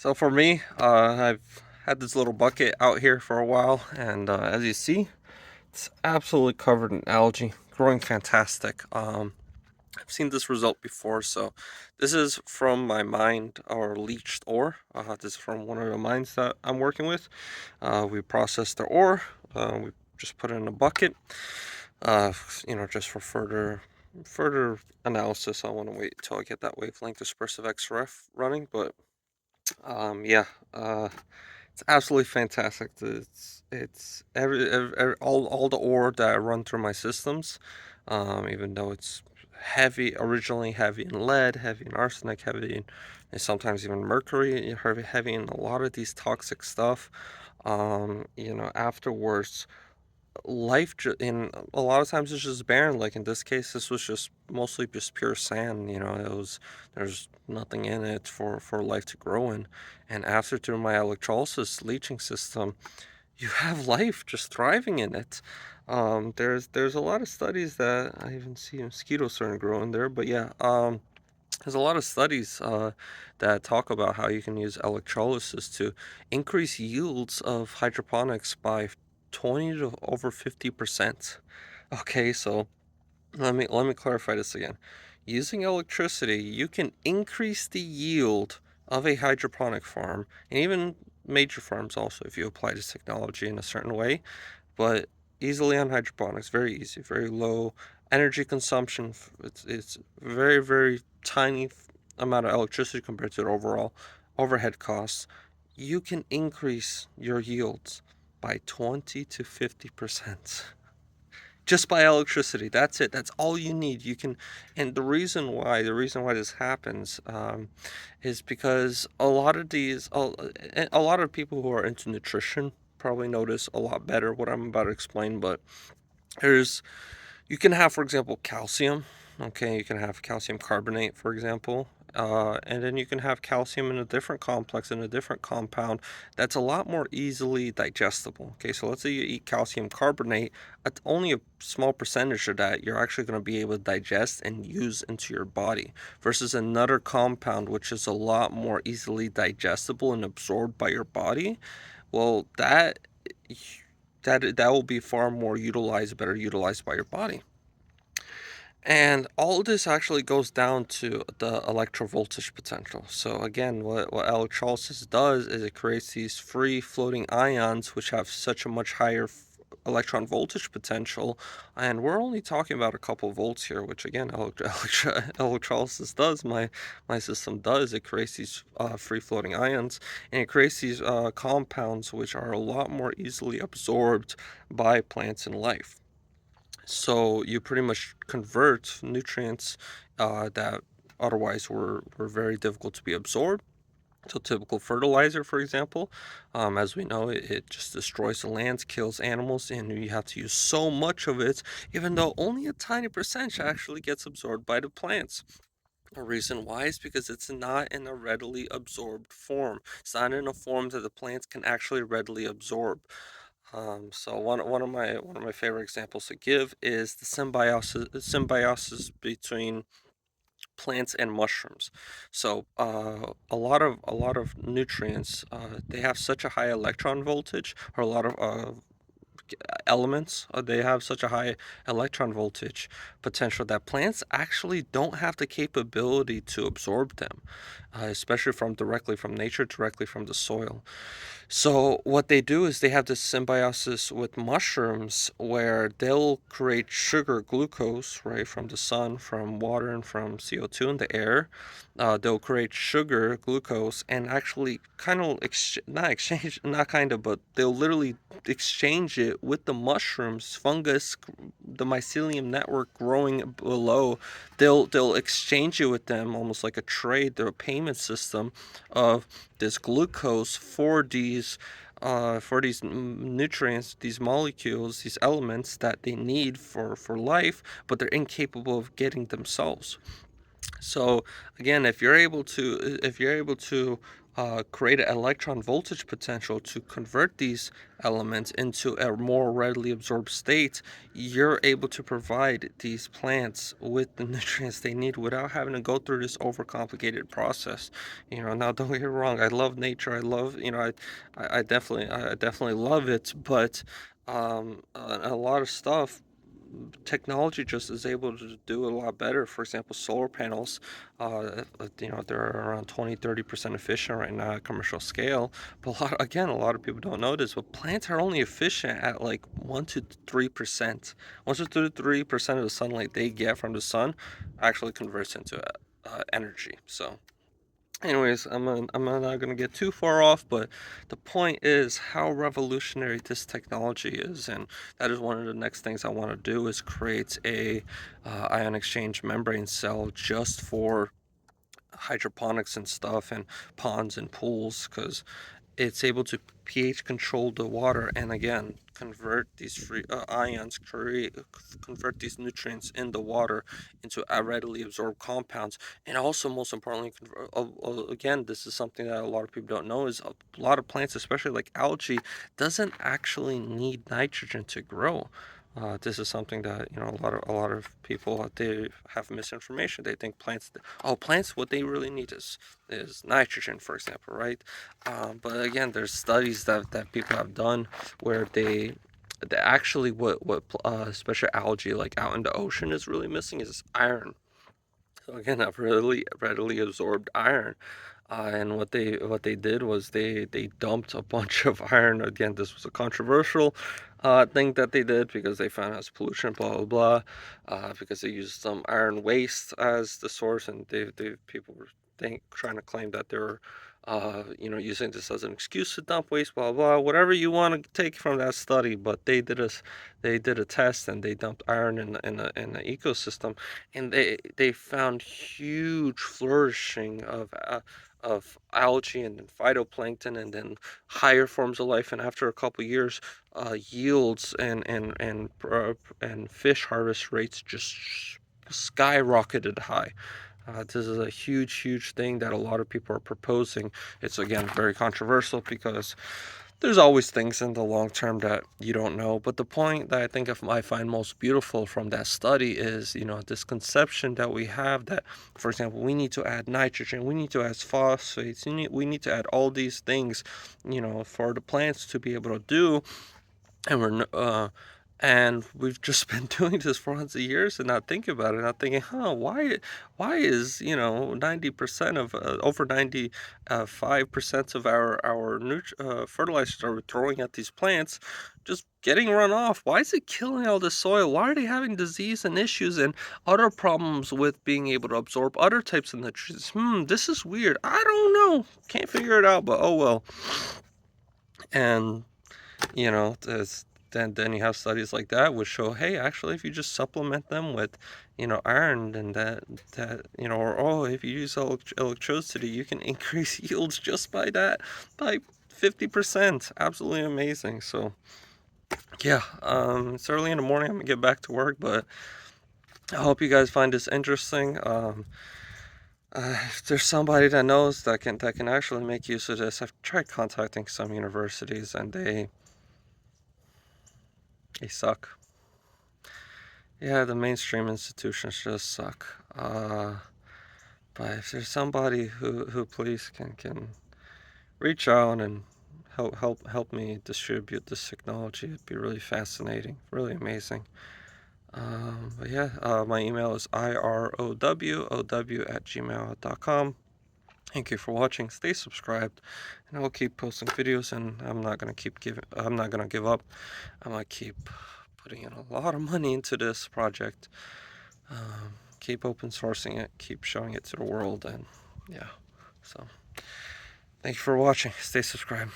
So for me, I've had this little bucket out here for a while, and as you see, it's absolutely covered in algae, growing fantastic. I've seen this result before, so this is from my mined or leached ore. This is from one of the mines that I'm working with. We processed the ore. We just put it in a bucket. Uh, just for further analysis. I want to wait until I get that wavelength dispersive XRF running, but yeah. Uh, It's absolutely fantastic. It's all the ore that I run through my systems, even though it's originally heavy in lead, heavy in arsenic, heavy in and sometimes even mercury, heavy in a lot of these toxic stuff. Afterwards, in a lot of times it's just barren. Like in this case, this was just mostly just pure sand. There's nothing in it for life to grow in. And after through my electrolysis leaching system, you have life just thriving in it. There's a lot of studies that I even see mosquitoes starting to grow in there. But yeah, there's a lot of studies that talk about how you can use electrolysis to increase yields of hydroponics by 20 to over 50%. Okay, so let me clarify this again. Using electricity, you can increase the yield of a hydroponic farm, and even major farms also, if you apply this technology in a certain way, but easily on hydroponics, very easy, very low energy consumption. It's very tiny amount of electricity compared to the overall overhead costs. You can increase your yields by 20 to 50% just by electricity. That's it. That's all you need. You can, and the reason why this happens, is because a lot of people who are into nutrition probably notice a lot better what I'm about to explain. But there's, you can have, for example, calcium. Okay, you can have calcium carbonate, for example. And then you can have calcium in a different complex, in a different compound that's a lot more easily digestible. Okay, so let's say you eat calcium carbonate, only a small percentage of that you're actually going to be able to digest and use into your body, versus another compound which is a lot more easily digestible and absorbed by your body. Well, that will be far more better utilized by your body. And all this actually goes down to the electrovoltage potential. So again, what electrolysis does is it creates these free floating ions which have such a much higher electron voltage potential, and we're only talking about a couple volts here, which again, electrolysis does. My system does. It creates these free floating ions, and it creates these compounds which are a lot more easily absorbed by plants and life. So you pretty much convert nutrients that otherwise were very difficult to be absorbed. So typical fertilizer, for example, as we know, it just destroys the lands, kills animals, and you have to use so much of it, even though only a tiny percentage actually gets absorbed by the plants. The reason why is because it's not in a readily absorbed form. It's not in a form that the plants can actually readily absorb. So one of my favorite examples to give is the symbiosis between plants and mushrooms. So a lot of nutrients, they have such a high electron voltage, or a lot of elements, they have such a high electron voltage potential that plants actually don't have the capability to absorb them, especially from directly from nature, directly from the soil. So what they do is they have this symbiosis with mushrooms where they'll create sugar, glucose, right, from the sun, from water, and from CO2 in the air. They'll create sugar, glucose, and actually kind of not exchange, not kind of, but they'll literally exchange it with the mushrooms, fungus, the mycelium network growing below. They'll exchange it with them almost like a trade, they're a payment system of this glucose for these nutrients, these molecules, these elements that they need for life, but they're incapable of getting themselves. So again, if you're able to create an electron voltage potential to convert these elements into a more readily absorbed state, you're able to provide these plants with the nutrients they need without having to go through this overcomplicated process. Now don't get me wrong, I love nature. I love, I definitely love it, but a lot of stuff technology just is able to do a lot better. For example, solar panels, they're around 20-30% efficient right now at commercial scale. But a lot of people don't know this, but plants are only efficient at like 1 to 3%. 1 to 3% of the sunlight they get from the sun actually converts into energy. So anyways, I'm not gonna get too far off, but the point is how revolutionary this technology is, and that is one of the next things I want to do is create a ion exchange membrane cell just for hydroponics and stuff and ponds and pools, because it's able to pH control the water and again convert these free ions, convert these nutrients in the water into readily absorbed compounds, and also most importantly, again, this is something that a lot of people don't know is a lot of plants, especially like algae, doesn't actually need nitrogen to grow. This is something that a lot of people they have misinformation. They think plants what they really need is nitrogen, for example, right? But again, there's studies that people have done where they actually especially algae like out in the ocean is really missing is iron. So again, I've really readily absorbed iron, and what they did was they dumped a bunch of iron. Again, this was a controversial thing that they did because they found as pollution, blah blah blah, because they used some iron waste as the source, and they people were trying to claim that they were using this as an excuse to dump waste, blah blah, whatever you want to take from that study. But they did a test and they dumped iron in the ecosystem, and they found huge flourishing of algae and then phytoplankton and then higher forms of life. And after a couple years, yields and fish harvest rates just skyrocketed high. This is a huge, huge thing that a lot of people are proposing. It's again very controversial because there's always things in the long term that you don't know. But the point that I find most beautiful from that study is, this conception that we have that, for example, we need to add nitrogen, we need to add phosphates, we need to add all these things, for the plants to be able to do, and and we've just been doing this for hundreds of years and not thinking about it, not thinking, why is 90% of over 95% of our fertilizers are we throwing at these plants just getting run off? Why is it killing all the soil? Why are they having disease and issues and other problems with being able to absorb other types of nutrients? This is weird. I don't know. Can't figure it out, but oh well. And there's then you have studies like that which show, hey, actually, if you just supplement them with, iron, and or if you use electricity, you can increase yields just by that by 50%. Absolutely amazing. So yeah, it's early in the morning. I'm gonna get back to work, but I hope you guys find this interesting. If there's somebody that knows that can actually make use of this, I've tried contacting some universities and they suck. Yeah, the mainstream institutions just suck. But if there's somebody who please can reach out and help me distribute this technology, it'd be really fascinating, really amazing. But yeah, my email is irowow@gmail.com. Thank you for watching. Stay subscribed, and I'll keep posting videos. And I'm not gonna give up. I'm gonna keep putting in a lot of money into this project. Keep open sourcing it. Keep showing it to the world. And yeah, so thank you for watching. Stay subscribed.